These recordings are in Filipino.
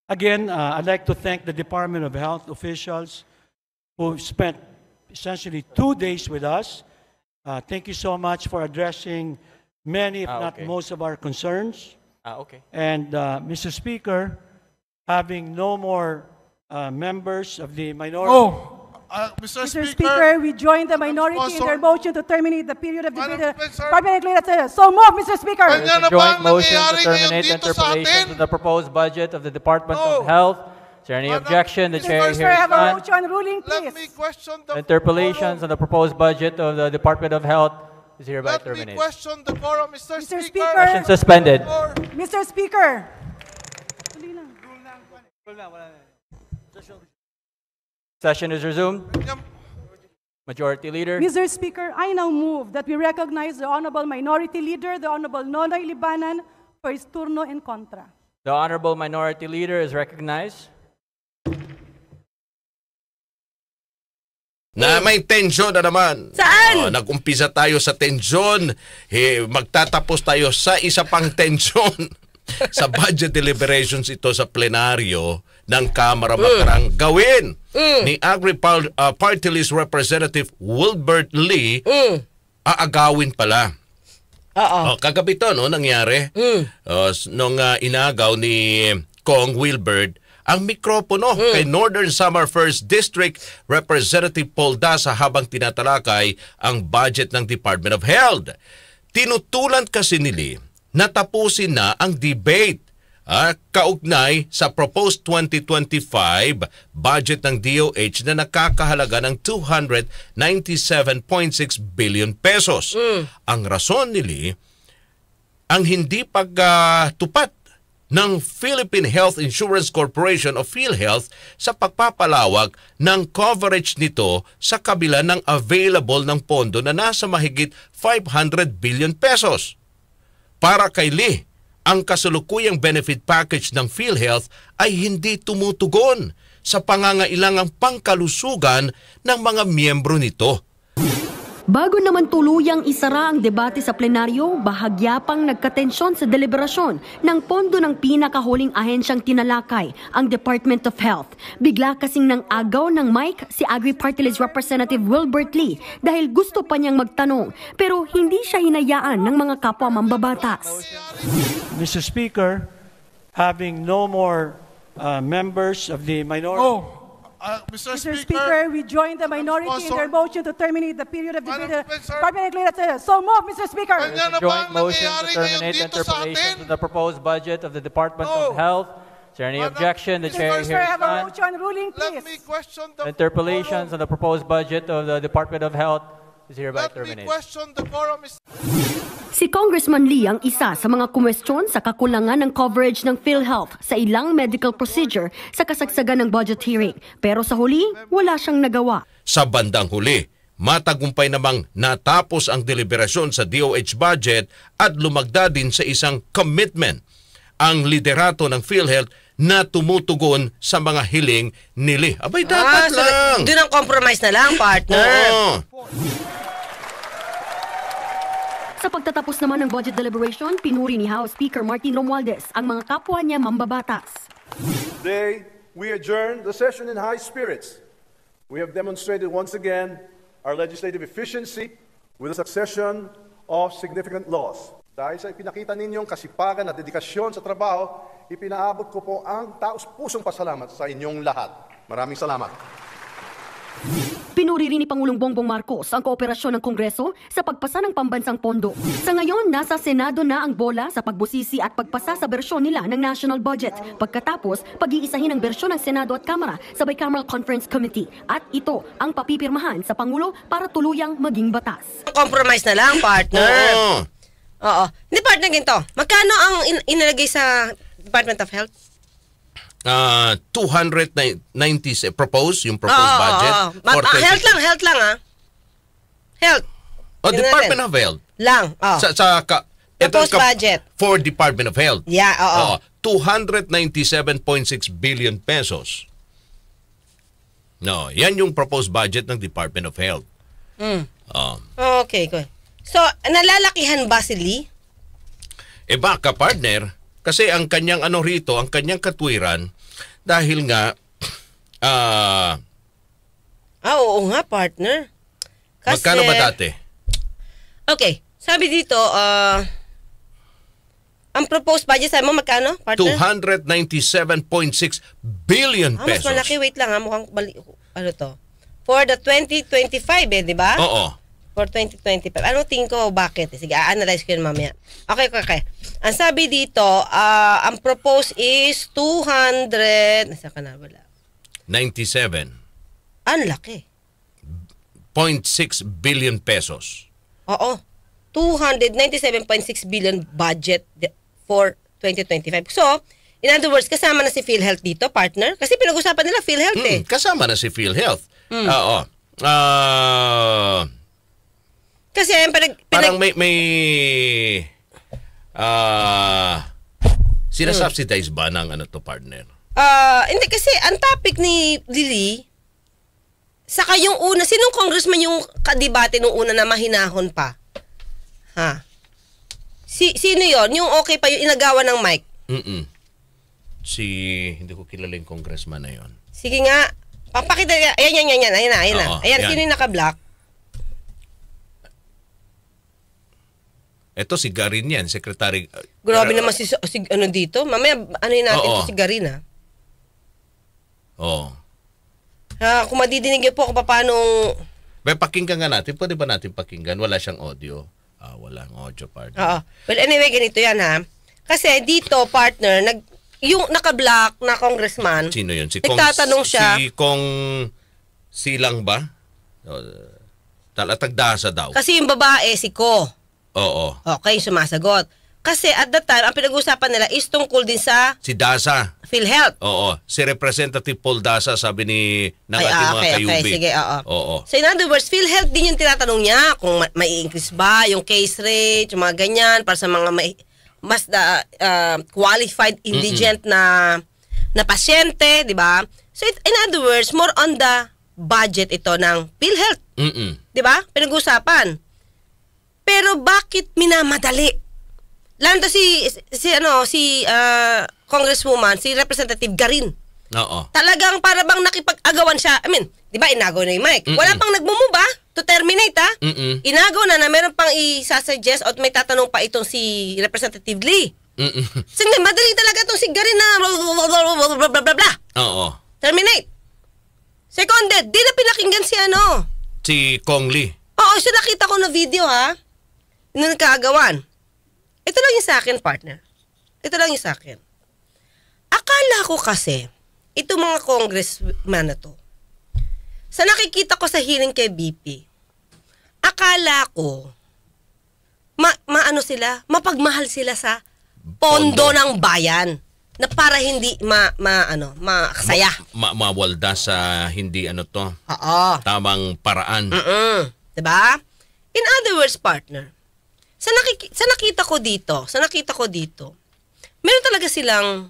Again, I'd like to thank the Department of Health officials who spent essentially 2 days with us. Thank you so much for addressing many, if not most, of our concerns. And Mr. Speaker, having no more members of the minority... Mr. Speaker, we join the minority in their motion to terminate the period of Madam debate. President, So move, Mr. Speaker. Kanya na ba Joint ang motion to nangyayari ngayon terminate dito sa interpolations atin? of the proposed budget of the Department of Health. Is there any Madam objection? The chair Mr. hears have a none. motion ruling, Let me please. question the Interpolations on the proposed budget of the Department of Health is hereby Let me terminated. question the quorum, Mr. Mr. Speaker. Speaker. Session suspended. Mr. Speaker. Session is resumed. Majority Leader. Mr. Speaker, I now move that we recognize the Honorable Minority Leader, the Honorable Nonoy Libanan, for his turno en contra. The Honorable Minority Leader is recognized. Na may tensyon na naman. Saan? Nag-umpisa tayo sa tensyon. Magtatapos tayo sa isa pang tensyon. Sa budget deliberations ito sa plenaryo ng Kamara makarang gawin ni Party List Representative Wilbert Lee, aagawin pala. Kagabi to, no, nangyari. Nung inagaw ni Kong Wilbert ang mikropono kay Northern Samar 1st District Representative Paul Dasa habang tinatalakay ang budget ng Department of Health. Tinutulan kasi ni Lee na tapusin na ang debate kaugnay sa proposed 2025 budget ng DOH na nakakahalaga ng 297.6 billion pesos. Ang rason ni Lee, ang hindi pagtupat ng Philippine Health Insurance Corporation o PhilHealth sa pagpapalawag ng coverage nito sa kabila ng available ng pondo na nasa mahigit 500 billion pesos. Para kay Lee, ang kasalukuyang benefit package ng PhilHealth ay hindi tumutugon sa pangangailangang pangkalusugan ng mga miyembro nito. Bago naman tuluyang isara ang debate sa plenaryo, bahagya pang nagkatensyon sa deliberasyon ng pondo ng pinakahuling ahensyang tinalakay, ang Department of Health. Bigla kasing nang agaw ng mic si Agri-Party List Representative Wilbert Lee dahil gusto pa niyang magtanong pero hindi siya hinayaan ng mga kapwa mambabatas. Mr. Speaker, having no more members of the minority... Mr. Mr. Speaker, we join the minority in their motion to terminate the period of Madam debate. President, So move, Mr. Speaker. Kanya na ba Joint ang motion to nangyayari ngayon terminate dito sa atin? interpolations of the proposed budget of the Department of Health. Is there any objection? The chair Mr. hears have a none. motion ruling, Let me please. question the Interpolations on the proposed budget of the Department of Health is hereby Let me terminated. question the quorum, Mr. Si Congressman Lee ang isa sa mga kumwestiyon sa kakulangan ng coverage ng PhilHealth sa ilang medical procedure sa kasagsagan ng budget hearing. Pero sa huli, wala siyang nagawa. Sa bandang huli, matagumpay namang natapos ang deliberasyon sa DOH budget at lumagda din sa isang commitment ang liderato ng PhilHealth na tumutugon sa mga hiling ni Lee. Abay, dapat lang. Doon ang compromise na lang, partner. Sa pagtatapos naman ng budget deliberation, pinuri ni House Speaker Martin Romualdez ang mga kapwa niya mambabatas. Today, we adjourn the session in high spirits. We have demonstrated once again our legislative efficiency with a succession of significant laws. Dahil sa ipinakita ninyong kasipagan at dedikasyon sa trabaho, ipinaabot ko po ang taos-pusong pasalamat sa inyong lahat. Maraming salamat. Pinuri rin ni Pangulong Bongbong Marcos ang kooperasyon ng Kongreso sa pagpasa ng pambansang pondo. Sa ngayon, nasa Senado na ang bola sa pagbusisi at pagpasa sa bersyon nila ng national budget. Pagkatapos, pag-iisahin ang bersyon ng Senado at Kamara sa Bicameral Conference Committee. At ito ang papipirmahan sa Pangulo para tuluyang maging batas. Compromise na lang, partner. Oo. Hindi, partner, ganito. Magkano ang inilagay sa Department of Health? 290 propose yung proposed budget. Health lang Health. Department of Health. Lang. Proposed budget. For Department of Health. Yeah, 297.6 billion pesos. No, yan yung proposed budget ng Department of Health. Okay, good. So, nalalakihan ba si Lee? Baka partner, Kasi ang kanyang ano rito, ang kanyang katwiran, dahil nga, Oo nga, partner. Kasi, magkano ba dati? Okay, sabi dito, ang proposed budget sa mo magkano, partner? 297.6 billion Mas pesos. malaki. Wait lang mukhang ano to? For the 2025 di ba? Oo. For 2025. Ano tingin ko bakit? Sige, a-analyze ko yun mamaya. Okay. Ang sabi dito, ang proposed is 200, nasa ka na wala? 97.6 Ang laki. billion pesos. Oo. 297.6 billion budget for 2025. So, in other words, kasama na si PhilHealth dito, partner. Kasi pinag-usapan nila PhilHealth eh. Kasama na si PhilHealth. Oo. Kasi Parang may sinasubsidize ba ng ano to, partner? Hindi kasi ang topic ni Lily, saka yung una, sinong congressman yung kadebate nung una na mahinahon pa? Ha? Sino yon? Yung okay pa yung inagawa ng mic? Hindi ko kilala yung congressman na yon. Sige nga. Papakita niya. Ayan na. Oo, Ayan, yan. sino yung naka-block? Ito si Garin yan, secretary. Grabe naman si ano dito. Mamaya, ano yun natin Oo. to si Garina. Oo. Kung madidinig niyo po kung paano... Pakinggan nga natin. Pwede ba natin pakinggan? Wala siyang audio. Walang audio, partner. Oo. Well, anyway, ganito yan ha. Kasi dito, partner, yung naka-block na congressman, Sino yun? nagtatanong siya. Si Kong Silang ba? Talatagdasa daw. Kasi yung babae, si Ko. Oo. Okay, sumasagot. Kasi at that time, ang pinag-usapan nila is tungkol din sa Si Dasa. PhilHealth. Oo. Si Representative Paul Dasa, sabi ng ating mga kayubi. Okay, sige, oo. Oo. So in other words, PhilHealth din yung tinatanong niya kung may increase ba yung case rate, yung mga ganyan, para sa mga mas qualified indigent na pasyente, di ba? So in other words, more on the budget ito ng PhilHealth. Di ba? Pinag-usapan. Pero bakit minamadali? Lalo na si Congresswoman, si Representative Garin. Oo. Talagang para bang nakipag-agawan siya. I mean, di ba inagaw na yung mic? Wala pang nagmumove to terminate Inagaw na meron pang isasuggest at may tatanong pa itong si Representative Lee. Kasi madali talaga itong si Garin na blah blah blah blah. Oo. Terminate. Seconded, di na pinakinggan Si Kong Lee. Oo, so nakita ko na video Nung nagkaagawan. Ito lang yung sa akin, partner. Ito lang yung sa akin. Akala ko kasi, itong mga congressman na to, sa nakikita ko sa hearing kay BP, akala ko, mapagmahal sila sa pondo ng bayan na para hindi makasaya. Mawalda sa hindi Oo. tamang paraan. Diba? In other words, partner, sa nakita ko dito, meron talaga silang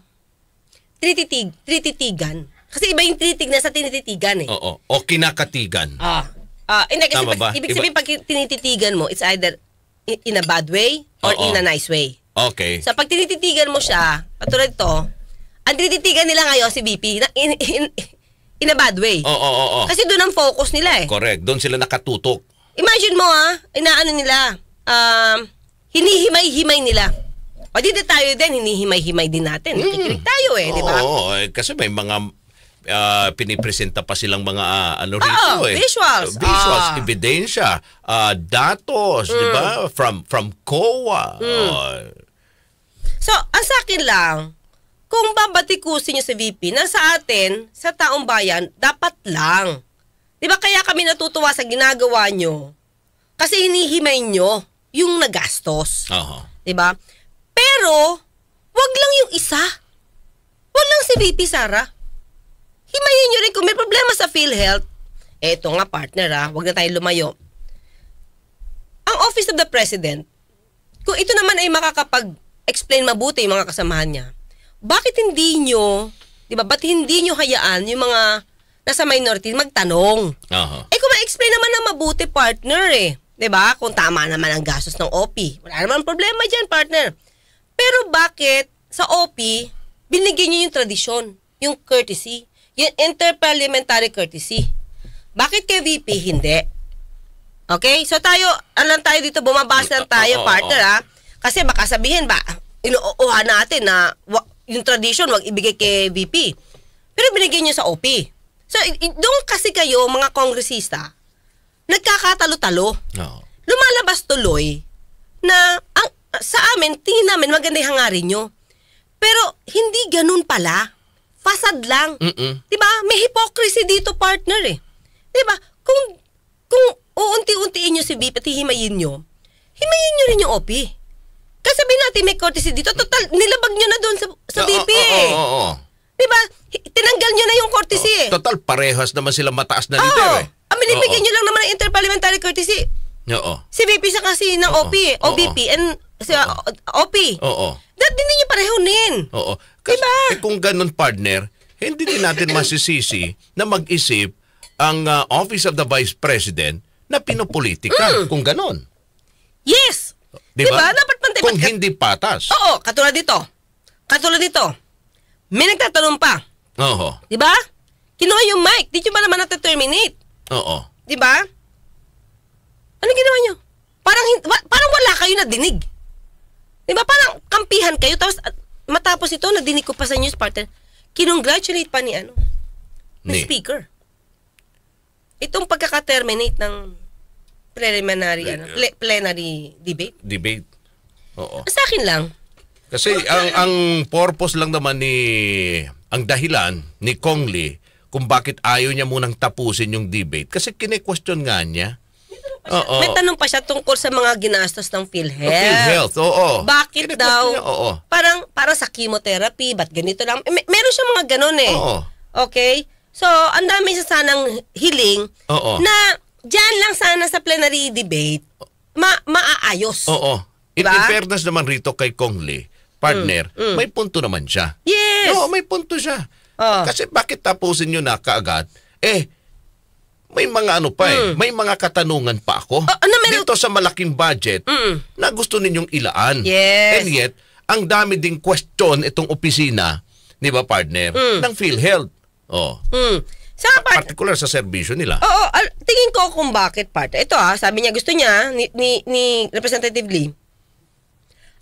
tinititigan. Kasi iba yung tinitig na sa tinititigan eh. Oo. O kinakatigan. Hindi kasi Tama ba? ibig sabihin pag tinititigan mo, it's either in a bad way or Oo. in a nice way. Okay. So pag tinititigan mo siya, katulad ito, ang tinititigan nila ngayon si BP, in a bad way. Oo. Kasi doon ang focus nila eh. Correct. Doon sila nakatutok. Imagine mo inaano nila, hinihimay-himay nila. O dito tayo din, hinihimay-himay din natin. Nakikinig tayo di ba? Oo. Kasi may mga pinipresenta pa silang mga rito visuals. Visuals, ebidensya, datos, di ba? From COA. So, ang sa akin lang, kung babatikusin nyo sa VP, na sa atin, sa taong bayan, dapat lang. Di ba kaya kami natutuwa sa ginagawa nyo? Kasi hinihimay nyo yung nagastos. Di ba? Pero, wag lang yung isa. Wag lang si VP Sara. Himayin nyo rin kung may problema sa PhilHealth. Eto nga partner wag na tayo lumayo. Ang Office of the President, kung ito naman ay makakapag-explain mabuti yung mga kasamahan niya, bakit hindi nyo, di ba, ba't hindi nyo hayaan yung mga nasa minority magtanong? Kung ma-explain naman na mabuti, partner di ba? Kung tama naman ang gastos ng OP. Wala naman problema dyan, partner. Pero bakit sa OP, binigyan niyo yung tradisyon, yung courtesy, yung interparliamentary courtesy. Bakit kay VP hindi? Okay? So tayo, tayo dito, bumabasa lang tayo, partner, ha? Kasi baka sabihin ba, inuuha natin na yung tradition, wag ibigay kay VP. Pero binigyan niyo sa OP. So, doon kasi kayo, mga kongresista, nagkakatalo-talo. Lumalabas tuloy na sa amin, tingin namin maganda yung hangarin nyo. Pero hindi ganun pala. Fasad lang. Diba? May hypocrisy dito, partner eh. Diba? Kung uunti-untiin nyo si VP at himayin nyo rin yung OP. Kasi sabihin natin may courtesy dito. Total, nilabag nyo na doon sa VP eh. Diba? Tinanggal nyo na yung courtesy eh. Total, parehas naman sila mataas na leader eh. Binibigyan nyo lang naman ng interparliamentary courtesy. Si VP sa kasi ng OP eh. OVP and OP. Hindi nyo parehonin. Kasi kung ganun, partner, hindi din natin masisisi na mag-isip ang Office of the Vice President na pinopolitika. Kung ganun. Yes. Diba? Dapat kung hindi patas. Oo, katulad dito. May nagtatanong pa. Diba? Kinuha yung mic. Di nyo ba naman na-terminate? Diba? Ano ginawa nyo? Parang wala kayo na dinig. Diba? Parang kampihan kayo. Tapos matapos ito, nadinig ko pa sa news partner, kinongratulate pa ni speaker. Itong pagkaka-terminate ng plenary debate. Sa akin lang. Kasi ang purpose lang naman ang dahilan ni Kong Lee kung bakit ayaw niya munang tapusin yung debate. Kasi kine-question nga niya. May tanong pa siya tungkol sa mga ginastos ng PhilHealth. PhilHealth, Bakit daw? Parang sa chemotherapy, ba't ganito lang? Meron siya mga ganun eh. Okay? So, ang dami sa sanang hiling na dyan lang sana sa plenary debate maaayos. In fairness naman rito kay Kong Lee, partner, may punto naman siya. Yes! May punto siya. Kasi bakit tapusin nyo na kaagad? May mga may mga katanungan pa ako. Dito sa malaking budget na gusto ninyong ilaan. Yes. And yet, ang dami ding question itong opisina, di ba partner, ng PhilHealth. Particular sa serbisyo nila. Tingin ko kung bakit partner. Ito sabi niya, gusto niya, ni Representative Lee,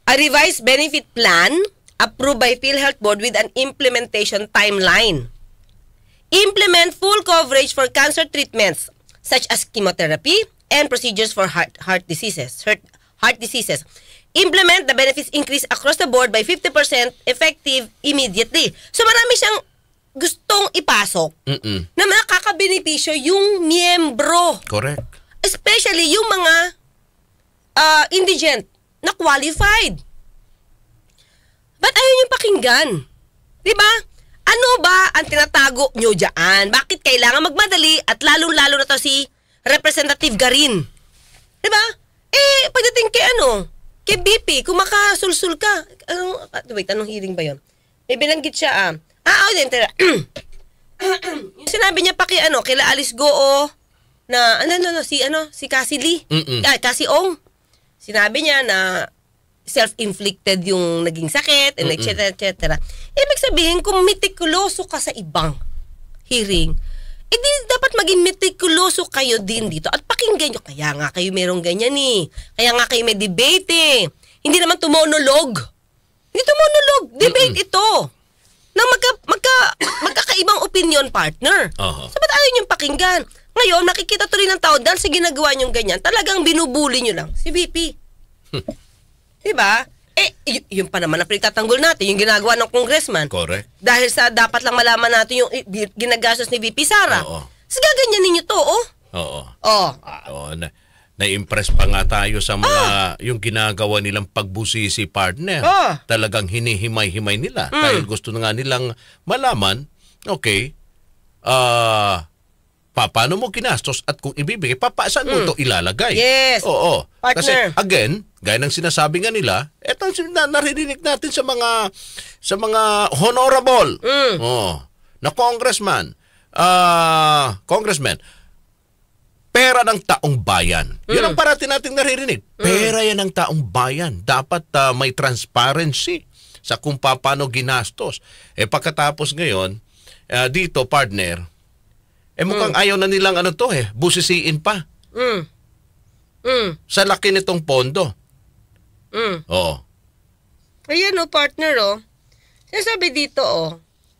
a revised benefit plan approved by PhilHealth Board with an implementation timeline. Implement full coverage for cancer treatments such as chemotherapy and procedures for heart diseases. Implement the benefits increase across the board by 50% effective immediately. So marami siyang gustong ipasok na makakabenepisyo yung miyembro. Correct. Especially yung mga indigent na qualified. Ba't ayaw niyong pakinggan? Diba? Ano ba ang tinatago nyo dyan? Bakit kailangan magmadali at lalong-lalo na to si Representative Garin? Diba? Pagdating kay BP, kung makasulsul ka, anong hearing ba yun? May binanggit siya, yung sinabi niya pa kila Alice Goo, na, si Cassie Lee, Cassie Ong, sinabi niya na self-inflicted yung naging sakit, and etc. Ibig sabihin, kung metikuloso ka sa ibang hearing, di dapat maging metikuloso kayo din dito at pakinggan nyo. Kaya nga kayo merong ganyan Kaya nga kayo may debate Hindi naman monolog. Hindi monolog. Debate ito. Na magkakaibang opinion partner. So ba't ayaw nyo pakinggan? Ngayon, nakikita tuloy ng tao dahil sa ginagawa nyong ganyan, talagang binubuli nyo lang si VP. Diba? Yun pa naman ang pinagtatanggol natin, yung ginagawa ng congressman. Correct. Dahil sa dapat lang malaman natin yung ginagastos ni VP Sara. So gaganyan ninyo to, Na-impress pa nga tayo sa mga yung ginagawa nilang pagbusisi partner. Talagang hinihimay-himay nila. Dahil gusto na nga nilang malaman, paano mo ginastos at kung ibibigay, saan mo ito ilalagay? Yes. Partner. Kasi again, gaya ng sinasabi nga nila, eto narinig natin sa mga honorable na congressman, pera ng taong bayan. Yun ang parati nating naririnig. Pera yan ng taong bayan. Dapat may transparency. sa kung paano ginastos. Pagkatapos ngayon, dito, partner, mukhang ayaw na nilang busisiin pa. Sa laki nitong pondo. Oo. Ayan partner Sinasabi dito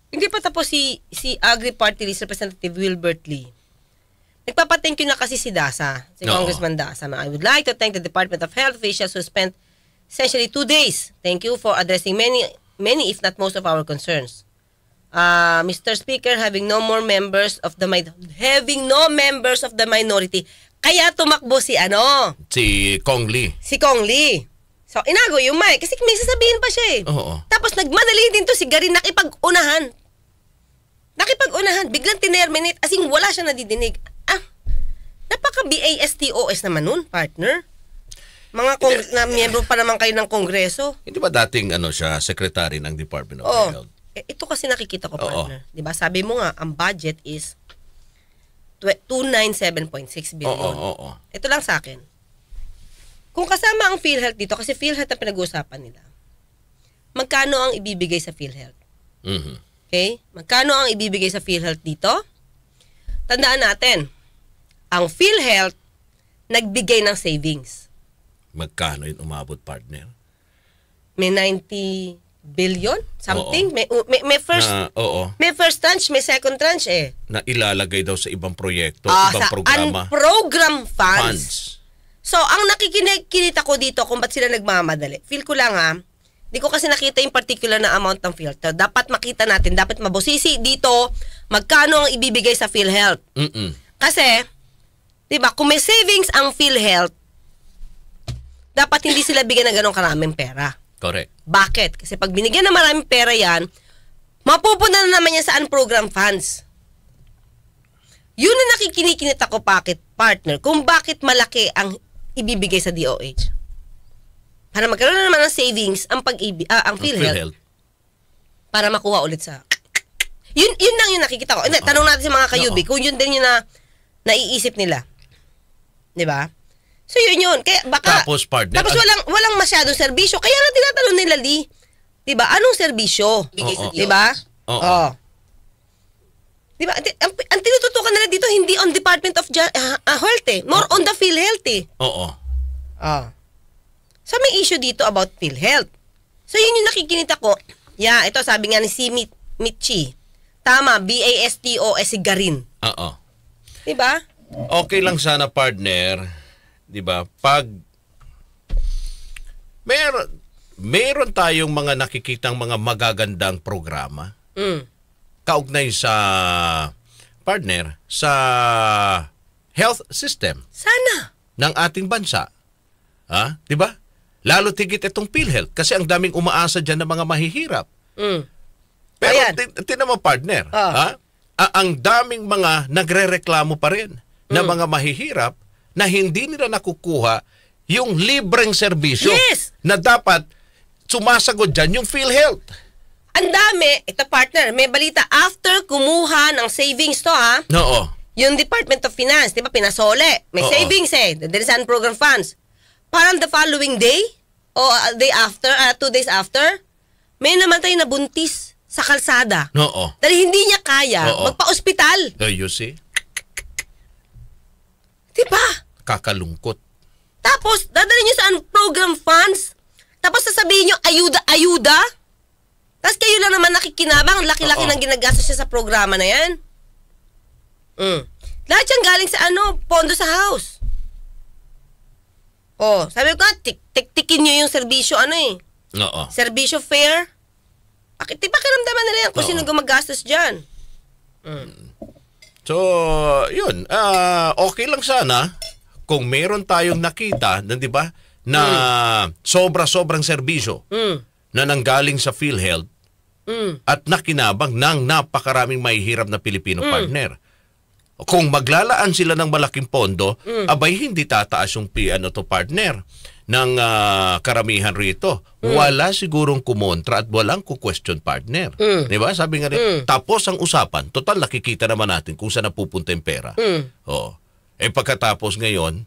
hindi pa tapos si Agri-Party List Representative Wilbert Lee. Nagpapa-thank you na kasi si Dasa, si Congressman Dasa. I would like to thank the Department of Health officials who spent essentially 2 days. Thank you for addressing many if not most of our concerns. Mr. Speaker, having no members of the minority. Kaya tumakbo si Si Kong Lee. Si Kong Lee. So, inago yung mic. Kasi may sasabihin pa siya Oo. Tapos nagmadali din to si Garin nakipag-unahan. Biglang tinerminate. As in, wala siya nadidinig. Napaka-BASTOS naman nun, partner. Mga miyembro pa naman kayo ng Kongreso. Hindi ba dating siya, secretary ng Department of Health? Ito kasi nakikita ko, partner. Diba? Sabi mo nga, ang budget is 297.6 billion. Ito lang sa akin. Kung kasama ang PhilHealth dito, kasi PhilHealth ang pinag-uusapan nila, magkano ang ibibigay sa PhilHealth? Okay? Magkano ang ibibigay sa PhilHealth dito? Tandaan natin, ang PhilHealth nagbigay ng savings. Magkano yung umabot, partner? May 90 billion? Something? May first may first tranche, may second tranche Na ilalagay daw sa ibang proyekto, ibang programa. Program funds. So, ang nakikinita ko dito kung ba't sila nagmamadali, feel ko lang di ko kasi nakita yung particular na amount ng PhilHealth. Dapat makita natin, dapat mabusisi dito magkano ang ibibigay sa PhilHealth. Kasi, diba, kung may savings ang PhilHealth, dapat hindi sila bigyan ng ganong karaming pera. Correct. Bakit? Kasi pag binigyan ng maraming pera yan, mapupunta na naman yan sa unprogram funds. Yun na nakikinikinita ko, partner, kung bakit malaki ang ibibigay sa DOH. Para magkaroon na naman ng savings ang PhilHealth para makuha ulit sa... Yun lang yung nakikita ko. Tanong natin sa mga kayubi kung yun din yung naiisip nila. Diba? So yun. Kaya baka... Tapos, partner... Tapos walang masyadong serbisyo. Kaya nga tinatanong nila, Lee. Diba? Anong serbisyo? Diba? Oo. Diba? Ang tinututukan nila dito, hindi on Department of Health More on the PhilHealth Oo. So may issue dito about PhilHealth. So yun yung nakikinita ko. Ito sabi nga ni si Mitchi. Tama, BASTOS si Garin. Oo. Diba? Okay lang sana, partner. Diba? Pag meron tayong mga nakikitang mga magagandang programa. Kaugnay sa partner sa health system. Sana. Ng ating bansa. Di ba? Lalo tigit itong PhilHealth kasi ang daming umaasa dyan ng mga mahihirap. Pero tinan mo, partner, ang daming mga nagrereklamo pa rin na mga mahihirap na hindi nila nakukuha yung libreng serbisyo na dapat sumasagot dyan yung PhilHealth. Ang dami, ito partner, may balita after kumuha ng savings to Oo. Yung Department of Finance, di ba, pinasole. May savings Dilisan program funds. Parang the following day, o day after, 2 days after, may namatay na buntis sa kalsada. Oo. Dahil hindi niya kaya magpa-ospital. You see? Di ba? Kakalungkot. Tapos, dadalhin niyo sa program funds. Tapos sasabihin niyo, ayuda. Tapos kayo lang naman nakikinabang, laki-laki ng ginagastos siya sa programa na yan. Lahat yan galing sa pondo sa house. Sabi ko tiktikin nyo yung serbisyo, Oo. Serbisyo fair. Pakiramdaman nila yan kung sino gumagastos dyan. So, yun. Okay lang sana kung meron tayong nakita, di ba, na sobra-sobrang serbisyo na nanggaling sa PhilHealth at nakinabang ng napakaraming mahihirap na Pilipino partner. Kung maglalaan sila ng malaking pondo, abay hindi tataas yung partner ng karamihan rito. Wala sigurong kumontra at walang ku-question, partner. Di ba? Sabi nga rin, tapos ang usapan, total nakikita naman natin kung saan napupunta yung pera. Pagkatapos ngayon,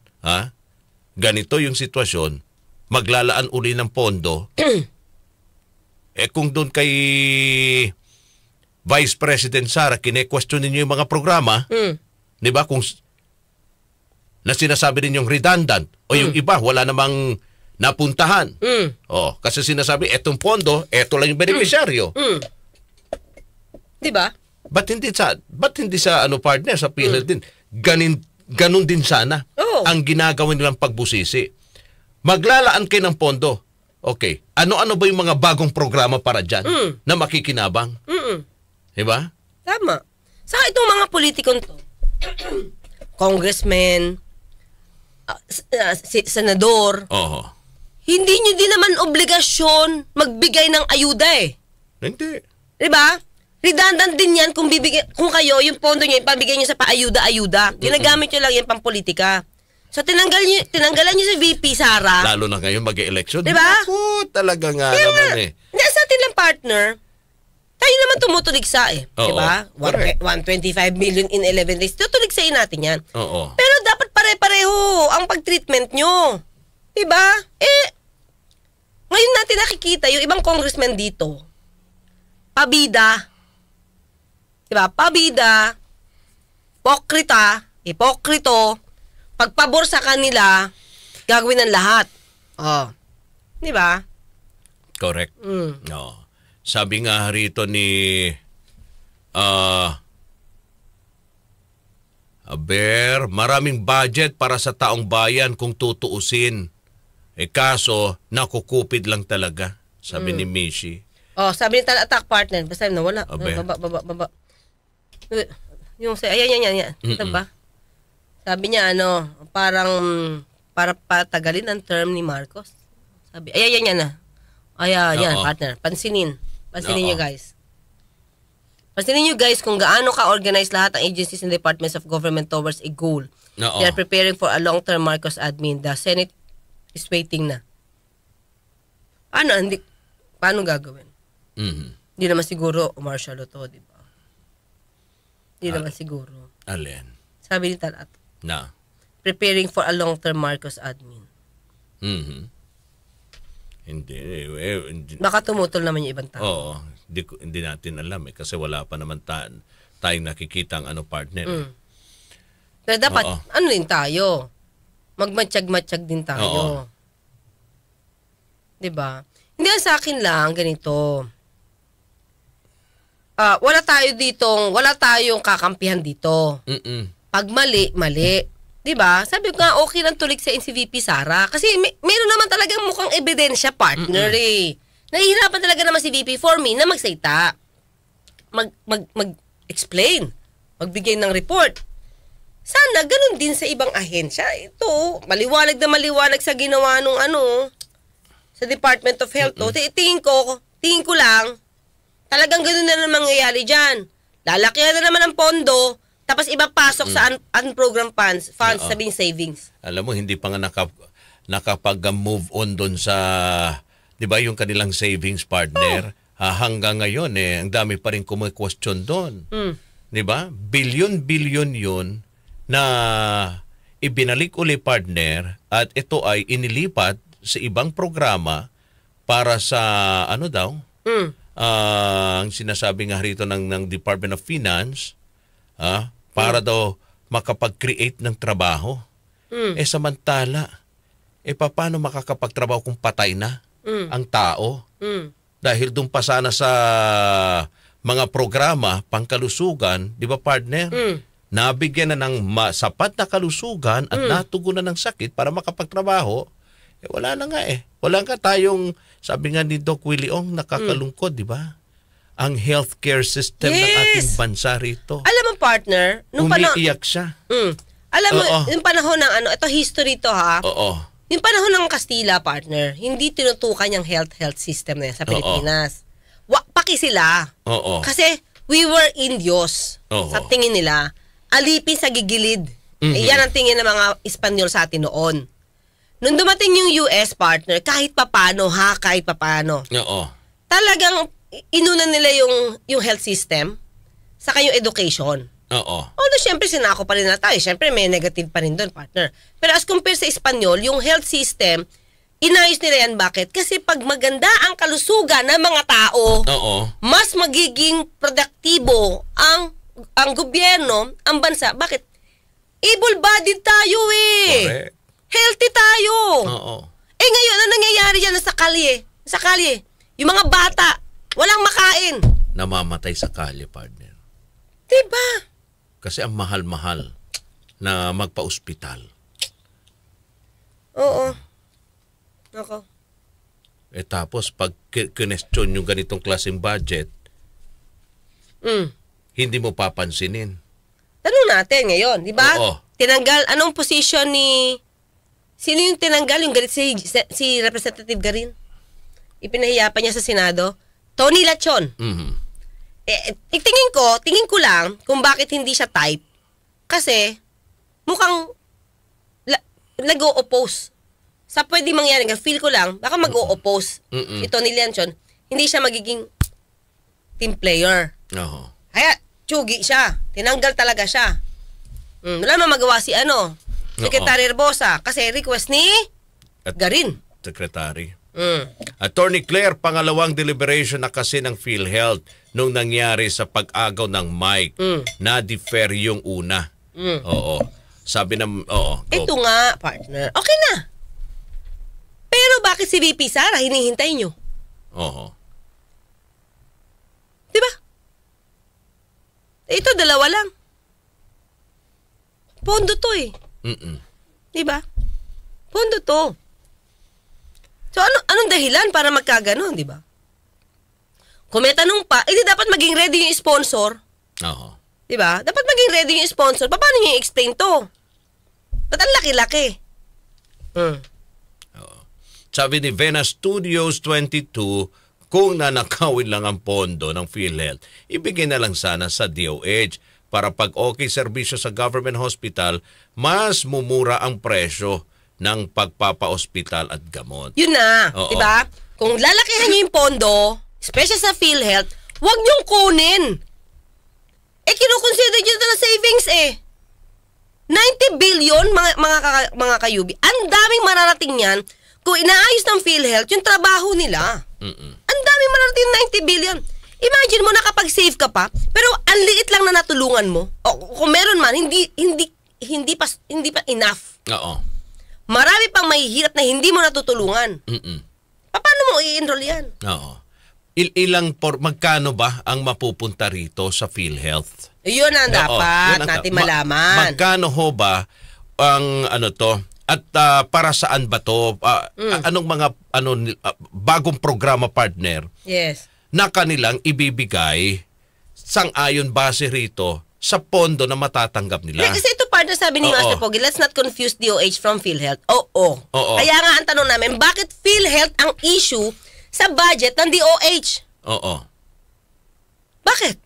ganito yung sitwasyon, maglalaan uli ng pondo, kung doon kay Vice President Sara, kine-question ninyo yung mga programa, di ba, kung na sinasabi ninyong redundant o yung iba, wala namang napuntahan. Kasi sinasabi, etong pondo, eto lang yung beneficiaryo. Di ba? Ba't hindi sa partner, sa PhilHealth din, ganun din sana ang ginagawa nilang pagbusisi. Maglalaan kayo ng pondo. Okay, ano-ano ba yung mga bagong programa para dyan na makikinabang? Diba? Tama. Sa itong mga politikon to, congressman, senador, hindi nyo din naman obligasyon magbigay ng ayuda eh. Hindi. Diba? Redundant din yan kung kayo, yung pondo nyo, ipabigay nyo sa paayuda-ayuda. Ginagamit nyo lang yan pang-politika. So, tinanggalan nyo si VP Sara. Lalo na ngayon mag-election. Diba? Naku, talaga nga naman eh. Sa atin lang partner, tayo naman tumutuligsa eh. Diba? 125 million in 11 days. Tutuligsain natin yan. Pero dapat pare-pareho ang pag-treatment nyo. Diba? Ngayon natin nakikita yung ibang congressman dito. Pabida. Diba? Pabida. Hipokrito. Pagpabor sa kanila, gagawin ng lahat. Diba? Correct. Sabi nga rito ni Aber, maraming budget para sa taong bayan kung tutuusin. Kaso, nakukupid lang talaga, sabi ni Mishi. Sabi ni attack partner, basta nawala. Baba. Yung ayan. Ito ba? Sabi niya para patagalin ang term ni Marcos. Sabi, ayan na. Ayan, partner. Pansinin niyo guys. Pansinin niyo guys kung gaano ka-organize lahat ng agencies and departments of government towards a goal. They are preparing for a long-term Marcos admin. The Senate is waiting na. Paano gagawin? Hindi naman siguro martial law to, di ba? Hindi naman siguro. Alin? Sabi ni Talat. Na? Preparing for a long-term Marcos admin. Hindi. Baka tumutol naman yung ibang tao. Hindi natin alam kasi wala pa naman tayong nakikita ang partner. Pero dapat, din tayo? Magmatsyag-matsyag din tayo. Diba? Hindi, sa akin lang, ganito. Wala tayong kakampihan dito. Pag mali. Diba? Sabi ko nga, okay lang tulig sa si VP Sara. Kasi meron naman talagang mukhang ebidensya, partner eh. Nahihirapan talaga naman si VP for me na magsalita. Mag-explain. Magbigay ng report. Sana ganun din sa ibang ahensya. Ito, maliwanag sa ginawa nung sa Department of Health. Tingin ko lang, talagang ganun na naman mangyayari dyan. Lalakihan na naman ang pondo, tapos ipapasok sa unprogrammed funds sabing savings. Alam mo, hindi pa nga nakapag-move on doon sa, di ba, yung kanilang savings partner. Hanggang ngayon, ang dami pa rin question doon. Di ba? Bilyon-bilyon yun na ibinalik uli partner at ito ay inilipat sa ibang programa para sa ang sinasabi nga rito ng Department of Finance para daw makapag-create ng trabaho. Samantala, paano makakapagtrabaho kung patay na ang tao? Dahil doon pa sana sa mga programa pangkalusugan, di ba partner? Nabigyan na ng sapat na kalusugan at natugunan ng sakit para makapagtrabaho, wala na nga Wala nga tayong, sabi nga ni Doc Willie Ong, nakakalungkod, di ba? Ang healthcare system ng ating bansa rito. Alam mo, partner, umiiyak siya. Alam mo, yung panahon ng ito history to ha. Yung panahon ng Kastila, partner, hindi tinutukan yung health system na yan sa Pilipinas. Paki sila. Kasi we were Indios. Sa tingin nila, alipin sa gigilid. Yan ang tingin ng mga Espanyol sa atin noon. Nung dumating yung US, partner, kahit papano, talagang inuna nila yung health system sa kayong education. Although, syempre, sinako pa rin na tayo. Syempre, may negative pa rin doon, partner. Pero as compared sa Espanyol, yung health system, inayos nila yan. Bakit? Kasi pag maganda ang kalusugan ng mga tao, Oo. mas magiging produktibo ang gobyerno, ang bansa. Bakit? Able-bodied tayo eh. Correct. Healthy tayo. Oo. Eh ngayon, ano nangyayari dyan sa kalye? Sa kalye, yung mga bata, walang makain. Namamatay sa kalye, partner. Diba? Kasi ang mahal-mahal na magpa-ospital. Oo. Ako. Tapos, pag kinestyon yung ganitong klaseng budget, hindi mo papansinin. Tanong natin ngayon, di ba? Oo. Tinanggal, anong position ni... Sino yung tinanggal? Yung si Representative Garin? Ipinahiya pa niya sa Senado? Tony Lachon. Mhm. Tingin ko lang kung bakit hindi siya type. Kasi, mukhang nag-o-oppose. Sa pwede mangyari, feel ko lang, baka mag-o-oppose. Si Tony Lachon, hindi siya magiging team player. Oo. Kaya, tsugi siya. Tinanggal talaga siya. Wala naman magawa si Secretary Herbosa. Kasi request ni Garin. Secretary. Attorney Claire, pangalawang deliberation na kasi ng PhilHealth nung nangyari sa pag-agaw ng mic. Na-defer yung una. Oo. Sabi ng... Oo. Go. Ito nga, partner. Okay na. Pero bakit si VP Sara hinihintay nyo? Oo. Diba? Ito, dalawa lang. Pondo to eh. Diba? Pondo to. So, anong dahilan para magkaganon, diba? Kung may tanong pa, hindi dapat maging ready yung sponsor. Oo. Diba? Dapat maging ready yung sponsor. Paano niyo i-explain to? Ba't ang laki-laki? Sabi ni Vena Studios 22, kung nanakawin lang ang pondo ng PhilHealth, ibigay na lang sana sa DOH para pag okay serbisyo sa government hospital, mas mumura ang presyo ng pagpapa-ospital at gamot. Yun na, Oo. diba? Kung lalakihan niyo yung pondo, especially sa PhilHealth, huwag niyong kunin. Kinukonsider niyo ito na savings 90 billion, mga kayubi. Ang daming mararating yan kung inaayos ng PhilHealth yung trabaho nila. Ang daming mararating 90 billion. Imagine mo nakapag-save ka pa, pero ang liit lang na natulungan mo. O kung meron man, hindi pa enough. Oo. Marami pang mahihirap na hindi mo natutulungan. Paano mo i-enroll yan? Oo. Magkano ba ang mapupunta rito sa PhilHealth? Yun ang dapat yun ang natin malaman. Magkano ho ba ang to? At para saan ba to? Anong mga bagong programa, partner? Yes. Na kanilang ibibigay sang-ayon base rito sa pondo na matatanggap nila. Kasi ito partner, sabi ni Oo. Master Pogi, let's not confuse DOH from PhilHealth. Oo. Kaya nga ang tanong namin, bakit PhilHealth ang issue sa budget ng DOH? Oo. Bakit?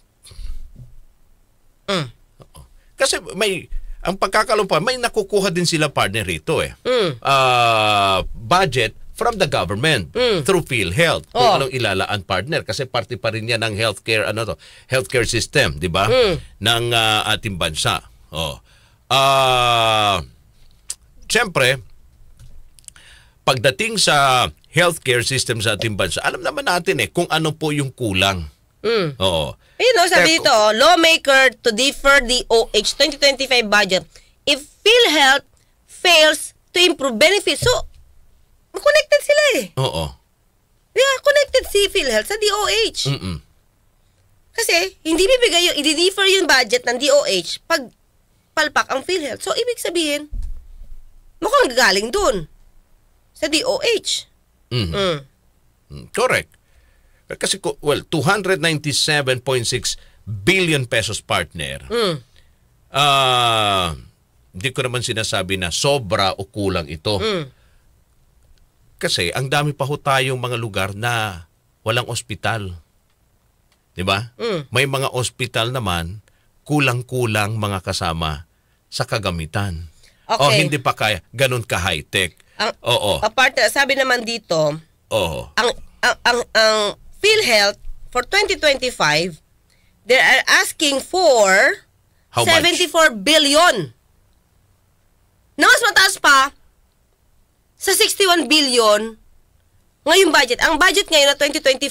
Kasi ang pagkakalumpa, may nakukuha din sila, partner, rito budget from the government through PhilHealth. Kung anong ilalaan, partner, kasi parte pa rin yan ng healthcare system, di ba? Ng ating bansa. Siyempre, pagdating sa healthcare system sa ating bansa, alam naman natin kung ano po yung kulang. Oo. Ayun sabi dito, lawmaker to defer DOH 2025 budget if PhilHealth fails to improve benefits. So, connected sila Oo. Yeah, connected si PhilHealth sa DOH. Kasi, hindi bibigay yung, i-defer yung budget ng DOH pag palpak ang PhilHealth. So, ibig sabihin, mukhang galing dun sa DOH. Correct. Kasi, 297.6 billion pesos, partner. Hindi ko naman sinasabi na sobra o kulang ito. Kasi ang dami pa ho tayong mga lugar na walang ospital. 'Di ba? May mga ospital naman kulang-kulang mga kasama sa kagamitan. Okay. O hindi pa kaya ganun ka high-tech. Oo. Apart, sabi naman dito, ang PhilHealth for 2025, they are asking for How much? 74 billion. Na mas mataas pa sa 61 billion, ngayong budget, ang budget ngayon na 2024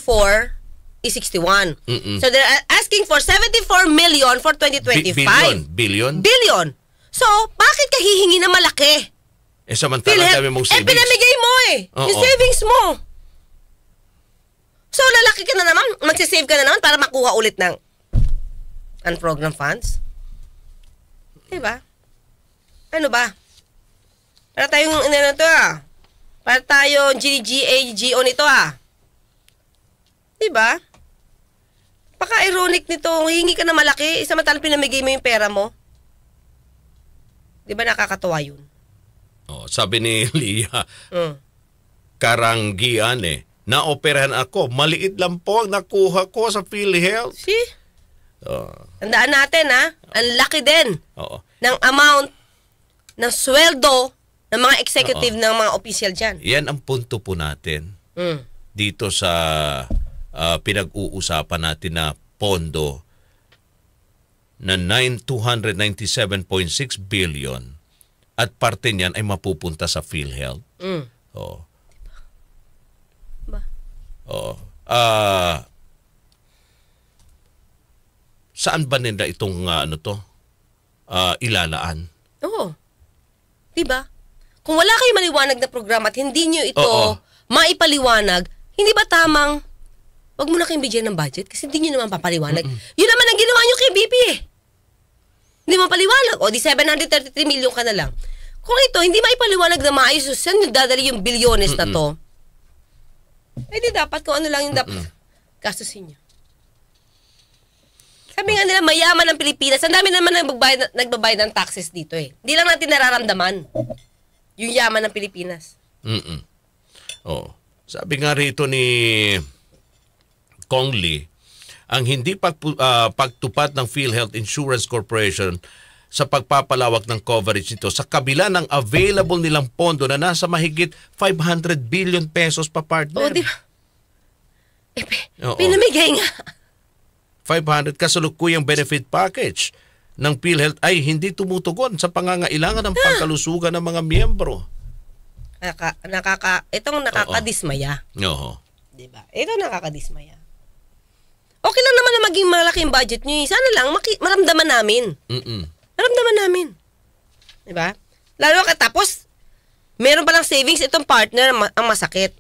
is 61. So they're asking for 74 million for 2025. Billion? Billion. So, bakit ka hihingi na malaki? Samantalang dami mong savings. Pinamigay mo yung savings mo. So, lalaki ka na naman, magsisave ka na naman para makuha ulit ng unprogrammed funds. Diba? Ano ba? Para tayong, para tayong GO nito Diba? Paka-ironic nito, hingi ka na malaki, samantalang pinamigay mo yung pera mo. Diba nakakatuwa yun? Sabi ni Leah, karanggian naoperahan ako, maliit lang po ang nakuha ko sa PhilHealth. See? Tandaan natin ang laki din ng amount ng sweldo ng mga executive ng mga official dyan. Yan ang punto po natin dito sa pinag-uusapan natin na pondo na 297.6 billion at parte niyan ay mapupunta sa PhilHealth. Saan ba nila itong ilalaan? Diba? Kung wala kayo maliwanag na programa at hindi nyo ito maipaliwanag, hindi ba tamang wag mo na kayong bigyan ng budget kasi hindi nyo naman papaliwanag. Yun naman ang ginawa nyo kay BP Hindi mo paliwanag. O di 733 million ka na lang. Kung ito, hindi maipaliwanag na maayos, saan nyo dadali yung bilyones na to? Eh di dapat kung ano lang yung dapat gastusin nyo. Sabi nga nila, mayaman ang Pilipinas. Ang dami naman nagbabayad ng taxes dito Hindi lang natin nararamdaman yung yaman ng Pilipinas. Sabi nga rito ni Kong Lee, ang hindi pagtupad ng PhilHealth Insurance Corporation sa pagpapalawak ng coverage nito sa kabila ng available nilang pondo na nasa mahigit 500 billion pesos pa, partner. Di ba? Pinamigay nga. 500 kasalukuyang benefit package ng PhilHealth ay hindi tumutugon sa pangangailangan ng pangkalusugan ng mga miyembro. Itong nakakadismaya. Diba? Ito nakakadismaya. Okay lang naman na maging malaking budget nyo. Sana lang maramdaman namin. Maramdaman namin. Diba? Lalo tapos, meron palang savings itong partner ang masakit.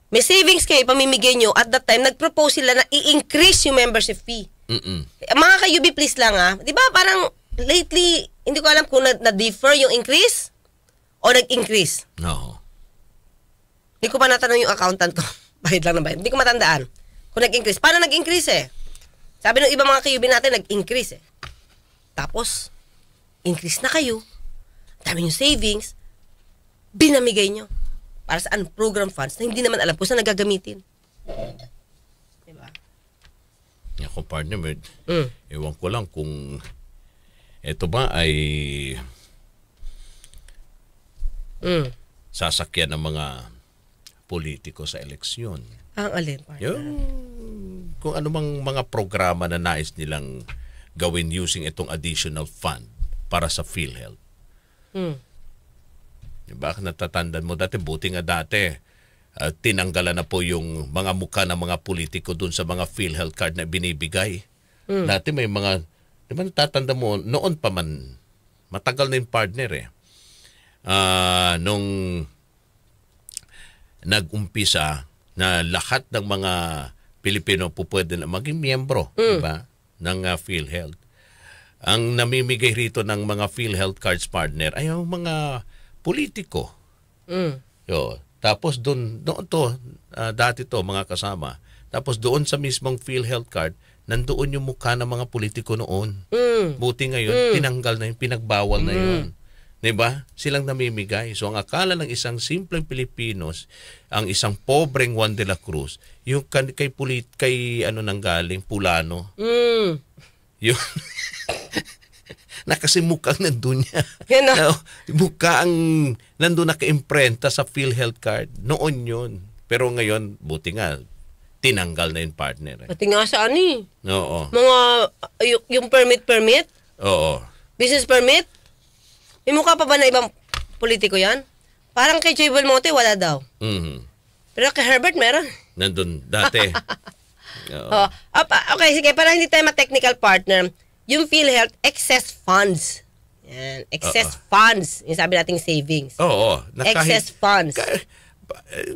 May savings kayo, pamimigay nyo, at that time, nag-propose sila na i-increase yung membership fee. Mga ka-UB, please lang Di ba parang lately, hindi ko alam kung na-defer yung increase o nag-increase. Hindi ko pa natanong yung accountant ko. Bayad lang na bayad. Hindi ko matandaan. Kung nag-increase. Paano nag-increase Sabi ng iba mga ka-UB natin, nag-increase Tapos, increase na kayo. Dami yung savings. Binamigay nyo. Para sa program funds na hindi naman alam kung saan nagagamitin. Diba? Ako, partner, ewan ko lang kung ito ba ay sasakyan ng mga politiko sa eleksyon. Ang alin, partner? Kung ano mang mga programa na nais nilang gawin using itong additional fund para sa PhilHealth. Bakit natatandaan mo dati? Buti nga dati. Tinanggalan na po yung mga mukha ng mga politiko dun sa mga PhilHealth card na binibigay. Dati may mga, di ba natatanda mo, noon pa man, matagal na yung partner nung nag-umpisa na lahat ng mga Pilipino po pwede na maging miyembro diba, ng PhilHealth. Ang namimigay rito ng mga PhilHealth cards, partner ay yung mga politiko. Tapos doon to, dati to mga kasama. Tapos doon sa mismong PhilHealth card, nandoon yung mukha ng mga politiko noon. Buti ngayon, tinanggal na yun, pinagbawal na yun. Diba? Silang namimigay. So ang akala ng isang simpleng Pilipinos, ang isang pobreng Juan de la Cruz, yung kay ano nang galing, Pulano. Yung na kasi mukhang nandun niya. Mukha ang nandun naka-imprenta sa PhilHealth card. Noon yun. Pero ngayon, buti nga, tinanggal na yung partner. Pati nga saan Oo. Mga, yung permit? Oo. Business permit? May mukha pa ba na ibang politiko yan? Parang kay Joy Belmonte, wala daw. Mhm. Pero kay Herbert, meron. Nandun dati. Oh. Okay, sige, para hindi tayo ma-technical partner, yung PhilHealth, excess funds. Yan, excess funds. Yung sabi nating savings. Oo. Excess funds.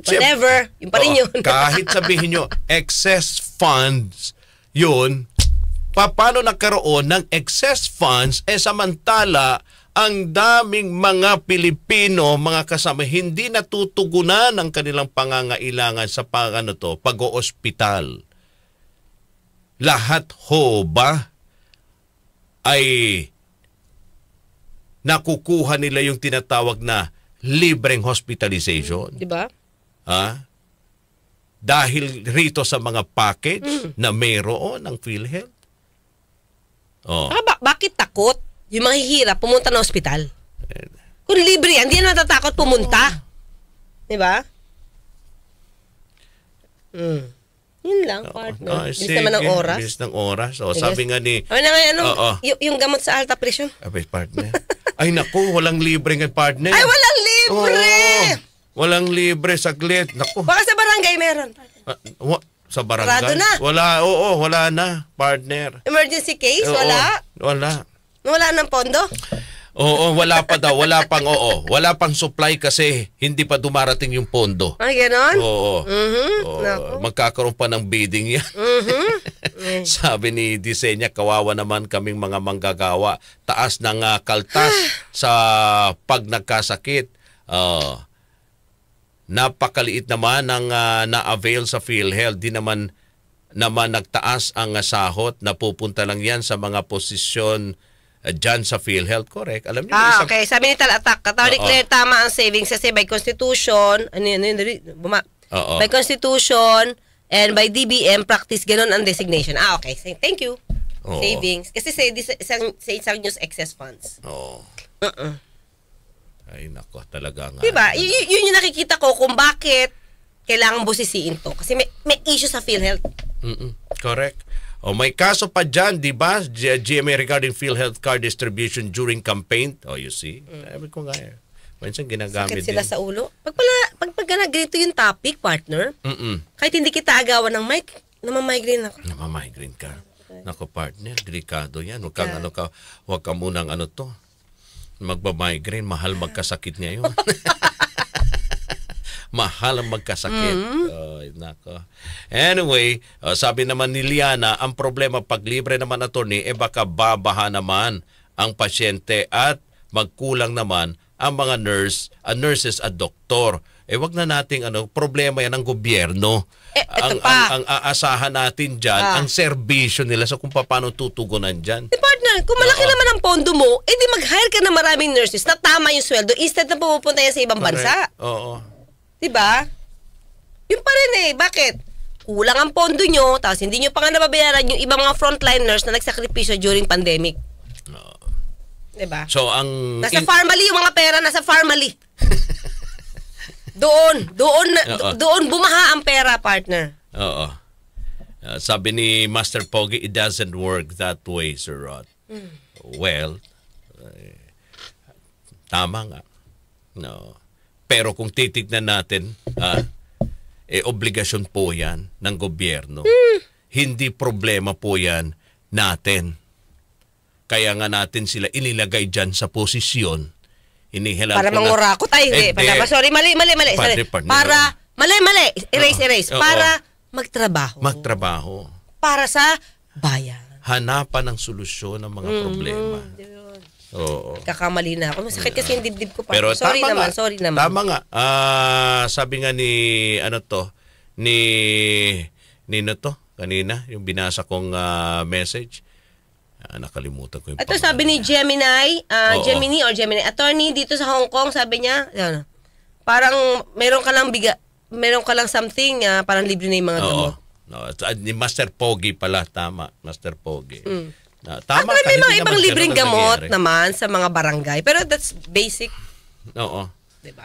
Siyempre, Whatever, yung pa rin oo, yun. kahit sabihin nyo, excess funds, yun, paano nagkaroon ng excess funds, samantala, ang daming mga Pilipino, mga kasama, hindi natutugunan ang kanilang pangangailangan sa pag-oospital. Lahat ho ba ay nakukuha nila yung tinatawag na libreng hospitalization? Diba? Ha? Dahil rito sa mga package na mayroon ng PhilHealth? Oh. Bakit takot? Yung mahihirap, pumunta na ospital. Kung libre yan, hindi yan natatakot pumunta. Diba? Yun lang, partner. Bilis naman ng oras. Bilis ng oras. O, sabi nga ni... Yung gamot sa alta presyon. Abay, partner. Ay, naku, walang libre nga, partner. Ay, walang libre! Walang libre, saglit. Naku. Baka sa barangay meron. Sa barangay? Sarado na. Wala na, partner. Emergency case? Wala? Wala. Wala ng pondo? Oo, wala pa daw. Wala pang supply kasi hindi pa dumarating yung pondo. Ay, ganon? Oo. Naku. Magkakaroon pa ng bidding yan. Sabi ni Disenya, kawawa naman kaming mga manggagawa. Taas ng kaltas sa pag nagkasakit. Napakaliit naman ang na-avail sa PhilHealth. Di naman nagtaas ang sahot. Napupunta lang yan sa mga posisyon dyan sa PhilHealth. Correct. Alam niyo, okay. Sabi ni Talatak, Attorney Claire, tama ang savings kasi by Constitution, by Constitution and by DBM, practice ganun ang designation. Okay. Thank you. Savings. Kasi sa isang news, excess funds. Ay, nako, talaga nga. Diba? Yun yung nakikita ko kung bakit kailangan busisiin to. Kasi may issue sa PhilHealth. Correct. May kaso pa dyan, di ba? GMA regarding PhilHealth card distribution during campaign. You see? Sabi ko nga minsan ginagamit sakit sila sa ulo. Pag ganito yung topic, partner, kahit hindi kita agawan ng mic, namamigraine ako. Namamigraine ka. Nako, partner, delikado yan. Huwag ka munang magba-migraine. Mahal magkasakit ngayon. Mahal ang magkasakit. Nako. Anyway, sabi naman ni Liana, ang problema pag libre naman, attorney, baka babaha naman ang pasyente at magkulang naman ang mga nurses at doktor. Wag na nating problema yan ng gobyerno. Ang aasahan natin dyan, ang serbisyo nila sa kung paano tutugunan dyan. Partner, kung malaki naman ang pondo mo, di mag-hire ka na maraming nurses na tama yung sweldo instead na pupunta yan sa ibang bansa. Oo. Diba? Yun pa rin Bakit? Kulang ang pondo nyo, tapos hindi nyo pa nga nababayaran yung ibang mga frontliners na nagsakripisyo during pandemic. Diba? So, ang... Nasa Pharmally, yung mga pera, nasa Pharmally. Doon bumaha ang pera, partner. Oo. Sabi ni Master Pogi, it doesn't work that way, Sir Rod. Well, tama nga. No. Pero kung titignan natin, obligasyon po yan ng gobyerno. Hindi problema po yan natin. Kaya nga natin sila inilagay dyan sa posisyon. Para mangurakot ay sorry, mali. Para, mali. Erase. Para magtrabaho. Para sa bayan. Hanapan ng solusyon ng mga problema. Oo. Kakamali na ako. Masakit kasi yung dibdib ko pa. Pero sorry naman. Tama nga. Sabi nga ni kanina, yung binasa kong message. Nakalimutan ko yung ito sabi ni Gemini, attorney dito sa Hong Kong, sabi niya, parang meron ka lang something, parang libre na yung mga gamot. Ni Master Pogi pala, tama. Master Pogi. Tama ka, may mga ibang libreng gamot naman sa mga barangay. Pero that's basic. Oo. Diba?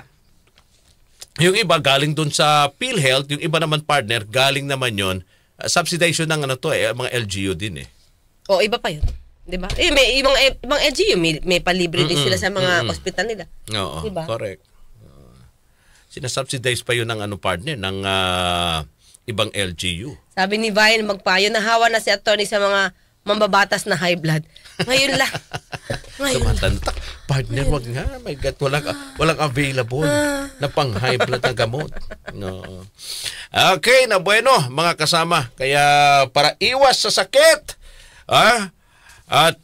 Yung iba galing dun sa PhilHealth, yung iba naman partner, galing naman yon subsidization ng mga LGU din iba pa yun. Diba? May ibang LGU, may palibre din sila sa mga ospital nila. Oo, diba? Correct. sinasubsidize pa yun ng partner, ng ibang LGU. Sabi ni Vian magpayo, nahawa na si attorney sa mga mambabatas na high blood. Ngayon lang. Tumatanda. Partner, wag nga. My God, walang available na pang high blood na gamot. No. Okay, na bueno, mga kasama. Kaya para iwas sa sakit, at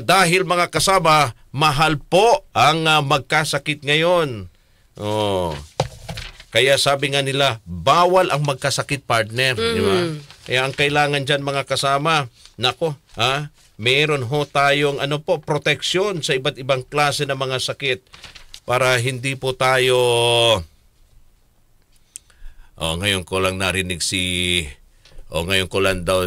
dahil mga kasama, mahal po ang magkasakit ngayon. Kaya sabi nga nila, bawal ang magkasakit, partner. Di ba? Kaya ang kailangan dyan, mga kasama, meron ho tayong proteksyon sa iba't ibang klase ng mga sakit para hindi po tayo ngayon ko lang narinig ngayon ko lang daw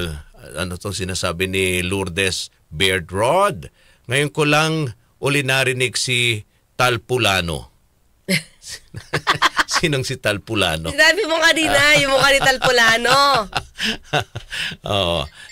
sinasabi ni Lourdes Beardrod. Ngayon ko lang uli narinig si Talpulano. Sinong si Talpulano? Sinabi mo kanina, yung mukha ni Talpulano.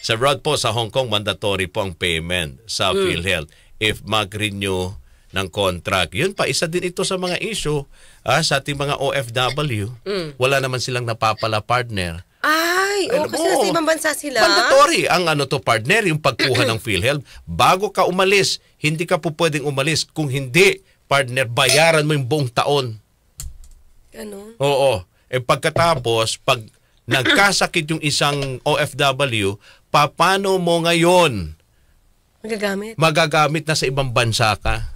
Sa Rod po, sa Hong Kong, mandatory po ang payment sa PhilHealth if mag-renew ng contract. Yun pa, isa din ito sa mga issue sa ating mga OFW. Wala naman silang napapala, partner. Ay, kasi nasa ibang bansa sila. Mandatory ang partner, yung pagkuha ng PhilHealth. Bago ka umalis, hindi ka po pwedeng umalis. Kung hindi, partner, bayaran mo yung buong taon. Ano? Oo. Pagkatapos, pag nagkasakit yung isang OFW, paano mo ngayon magagamit na sa ibang bansa ka?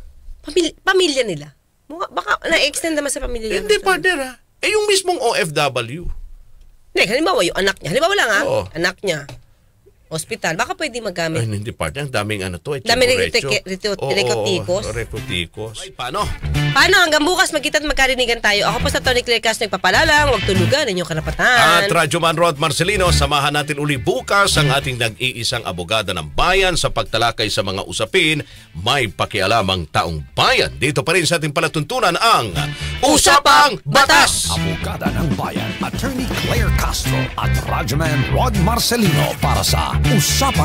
Pamilya nila. Baka na-extend naman sa pamilya nila. Hindi, partner. Yung mismong OFW. Hindi, halimbawa yung anak niya. Halimbawa lang anak niya. Hospital, baka pwede magamit. Ay, hindi, partner. Ang daming daming rekotikos. Rekotikos. Ay, paano? Paano? Hanggang bukas magkita at magkarinigan tayo. Ako po sa Tony Claire Castro, nagpapalalang, huwag tulugan, inyong karapatan. At Radyo Man Rod Marcelino, samahan natin uli bukas ang ating nag-iisang abogada ng bayan sa pagtalakay sa mga usapin may pakialamang taong bayan. Dito pa rin sa ating palatuntunan ang Usapang Batas! Abogada ng bayan, Attorney Claire Castro at Radyo Man Rod Marcelino para sa Usapan